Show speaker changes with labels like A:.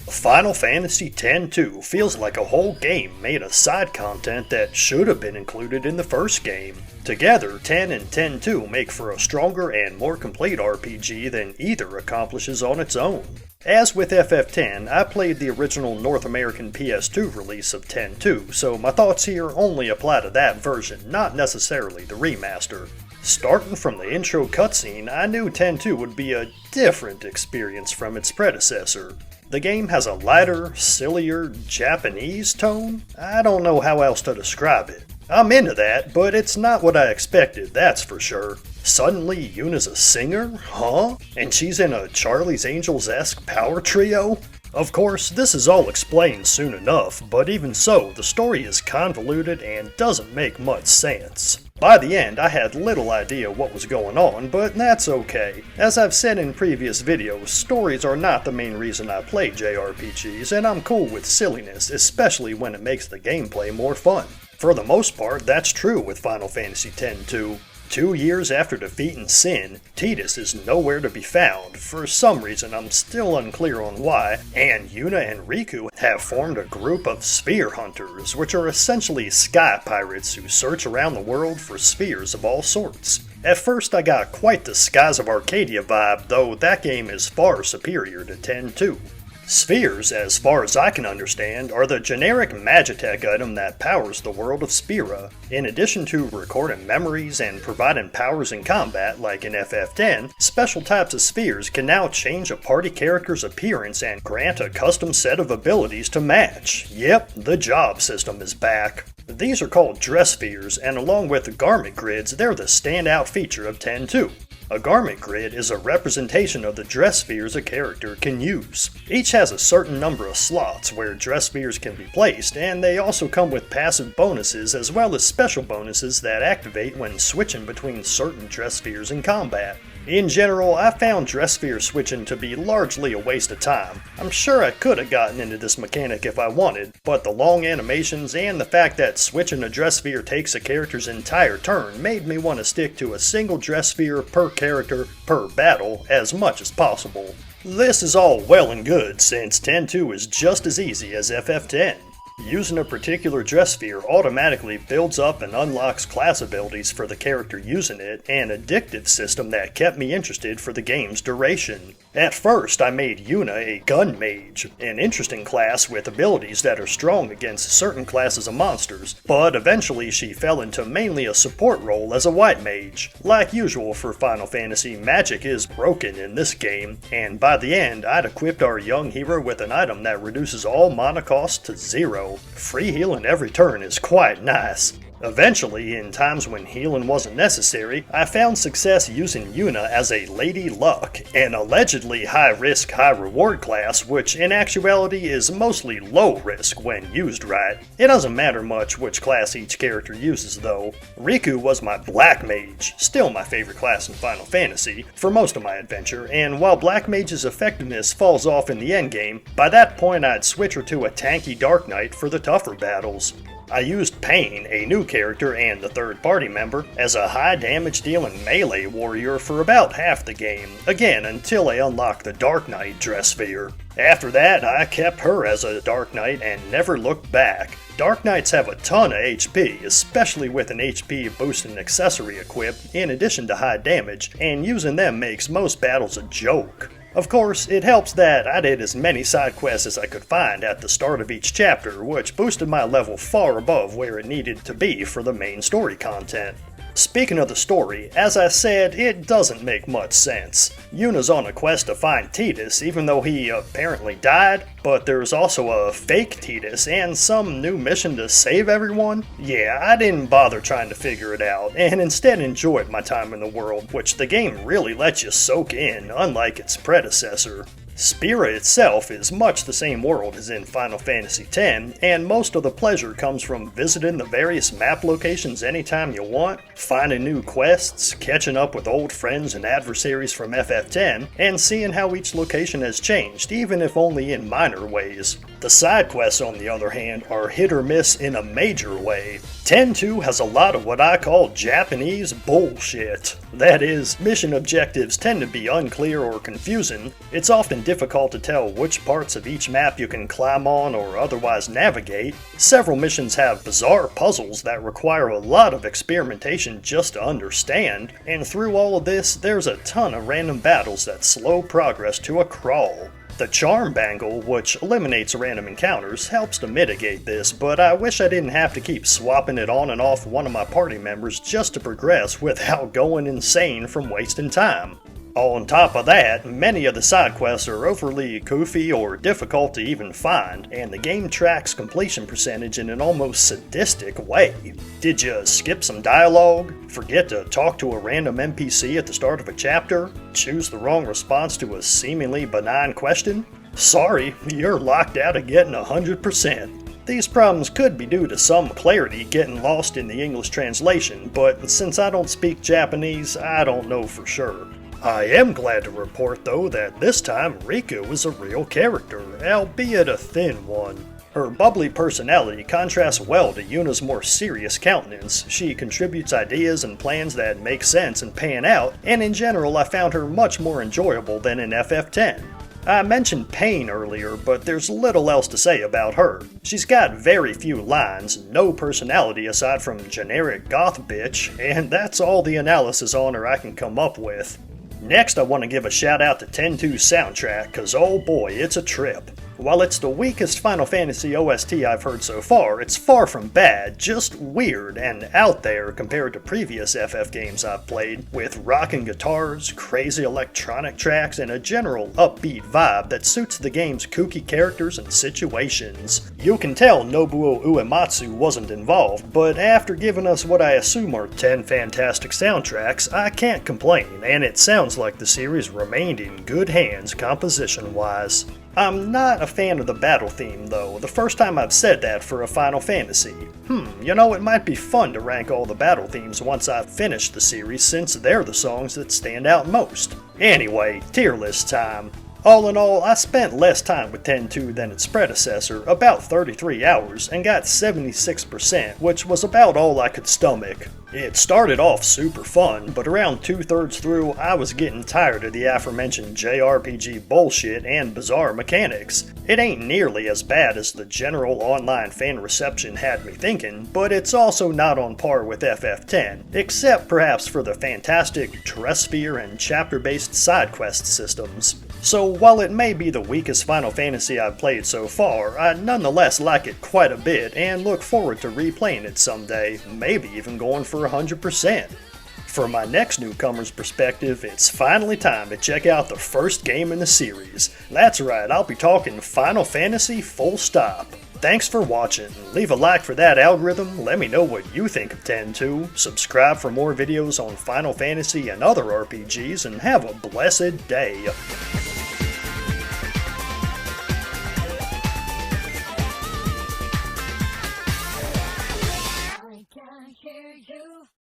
A: Final Fantasy X-2 feels like a whole game made of side content that should have been included in the first game. Together, 10 and X-2 make for a stronger and more complete RPG than either accomplishes on its own. As with FF10, I played the original North American PS2 release of X-2, so my thoughts here only apply to that version, not necessarily the remaster. Starting from the intro cutscene, I knew X-2 would be a different experience from its predecessor. The game has a lighter, sillier, Japanese tone? I don't know how else to describe it. I'm into that, but it's not what I expected, that's for sure. Suddenly, Yuna's a singer? Huh? And she's in a Charlie's Angels-esque power trio? Of course, this is all explained soon enough, but even so, the story is convoluted and doesn't make much sense. By the end, I had little idea what was going on, but that's okay. As I've said in previous videos, stories are not the main reason I play JRPGs, and I'm cool with silliness, especially when it makes the gameplay more fun. For the most part, that's true with Final Fantasy X-2. 2 years after defeating Sin, Tidus is nowhere to be found. For some reason, I'm still unclear on why, and Yuna and Riku have formed a group of sphere hunters, which are essentially sky pirates who search around the world for spheres of all sorts. At first I got quite the Skies of Arcadia vibe, though that game is far superior to X-2. Spheres, as far as I can understand, are the generic Magitech item that powers the world of Spira. In addition to recording memories and providing powers in combat, like in FF10, special types of spheres can now change a party character's appearance and grant a custom set of abilities to match. Yep, the job system is back. These are called dress spheres, and along with garment grids, they're the standout feature of X-2. A garment grid is a representation of the dress spheres a character can use. Each has a certain number of slots where dress spheres can be placed, and they also come with passive bonuses as well as special bonuses that activate when switching between certain dress spheres in combat. In general, I found dress sphere switching to be largely a waste of time. I'm sure I could have gotten into this mechanic if I wanted, but the long animations and the fact that switching a dress sphere takes a character's entire turn made me want to stick to a single dress sphere per character per battle as much as possible. This is all well and good since X-2 is just as easy as FF10. Using a particular dress sphere automatically builds up and unlocks class abilities for the character using it, an addictive system that kept me interested for the game's duration. At first, I made Yuna a gun mage, an interesting class with abilities that are strong against certain classes of monsters, but eventually she fell into mainly a support role as a white mage. Like usual for Final Fantasy, magic is broken in this game, and by the end, I'd equipped our young hero with an item that reduces all mana cost to 0. Free healing every turn is quite nice. Eventually, in times when healing wasn't necessary, I found success using Yuna as a Lady Luck, an allegedly high-risk, high-reward class, which in actuality is mostly low-risk when used right. It doesn't matter much which class each character uses though. Riku was my Black Mage, still my favorite class in Final Fantasy, for most of my adventure, and while Black Mage's effectiveness falls off in the endgame, by that point I'd switch her to a tanky Dark Knight for the tougher battles. I used Pain, a new character and a third-party member, as a high damage dealing melee warrior for about half the game, again until I unlocked the Dark Knight dress sphere. After that, I kept her as a Dark Knight and never looked back. Dark Knights have a ton of HP, especially with an HP boosting accessory equipped, in addition to high damage, and using them makes most battles a joke. Of course, it helps that I did as many side quests as I could find at the start of each chapter, which boosted my level far above where it needed to be for the main story content. Speaking of the story, as I said, it doesn't make much sense. Yuna's on a quest to find Tidus, even though he apparently died, but there's also a fake Tidus and some new mission to save everyone. Yeah, I didn't bother trying to figure it out, and instead enjoyed my time in the world, which the game really lets you soak in, unlike its predecessor. Spira itself is much the same world as in Final Fantasy X, and most of the pleasure comes from visiting the various map locations anytime you want, finding new quests, catching up with old friends and adversaries from FF10, and seeing how each location has changed, even if only in minor ways. The side quests, on the other hand, are hit or miss in a major way. X-2 has a lot of what I call Japanese bullshit. That is, mission objectives tend to be unclear or confusing, it's often difficult to tell which parts of each map you can climb on or otherwise navigate. Several missions have bizarre puzzles that require a lot of experimentation just to understand, and through all of this, there's a ton of random battles that slow progress to a crawl. The charm bangle, which eliminates random encounters, helps to mitigate this, but I wish I didn't have to keep swapping it on and off one of my party members just to progress without going insane from wasting time. On top of that, many of the side quests are overly goofy or difficult to even find, and the game tracks completion percentage in an almost sadistic way. Did you skip some dialogue? Forget to talk to a random NPC at the start of a chapter? Choose the wrong response to a seemingly benign question? Sorry, you're locked out of getting 100%. These problems could be due to some clarity getting lost in the English translation, but since I don't speak Japanese, I don't know for sure. I am glad to report though that this time Riku is a real character, albeit a thin one. Her bubbly personality contrasts well to Yuna's more serious countenance. She contributes ideas and plans that make sense and pan out, and in general I found her much more enjoyable than in FF10. I mentioned Pain earlier, but there's little else to say about her. She's got very few lines, no personality aside from generic goth bitch, and that's all the analysis on her I can come up with. Next, I want to give a shout out to 10-2's soundtrack, cause oh boy, it's a trip. While it's the weakest Final Fantasy OST I've heard so far, it's far from bad, just weird and out there compared to previous FF games I've played, with rockin' guitars, crazy electronic tracks, and a general upbeat vibe that suits the game's kooky characters and situations. You can tell Nobuo Uematsu wasn't involved, but after giving us what I assume are 10 fantastic soundtracks, I can't complain, and it sounds like the series remained in good hands composition-wise. I'm not a fan of the battle theme though, the first time I've said that for a Final Fantasy. It might be fun to rank all the battle themes once I've finished the series since they're the songs that stand out most. Anyway, tier list time. All in all, I spent less time with 10-2 than its predecessor, about 33 hours, and got 76%, which was about all I could stomach. It started off super fun, but around 2/3 through, I was getting tired of the aforementioned JRPG bullshit and bizarre mechanics. It ain't nearly as bad as the general online fan reception had me thinking, but it's also not on par with FF10, except perhaps for the fantastic Terrasphere and chapter-based side quest systems. So while it may be the weakest Final Fantasy I've played so far, I nonetheless like it quite a bit and look forward to replaying it someday, maybe even going for 100%. From my next newcomer's perspective, it's finally time to check out the first game in the series. That's right, I'll be talking Final Fantasy full stop. Thanks for watching, leave a like for that algorithm, let me know what you think of 10-2, subscribe for more videos on Final Fantasy and other RPGs, and have a blessed day.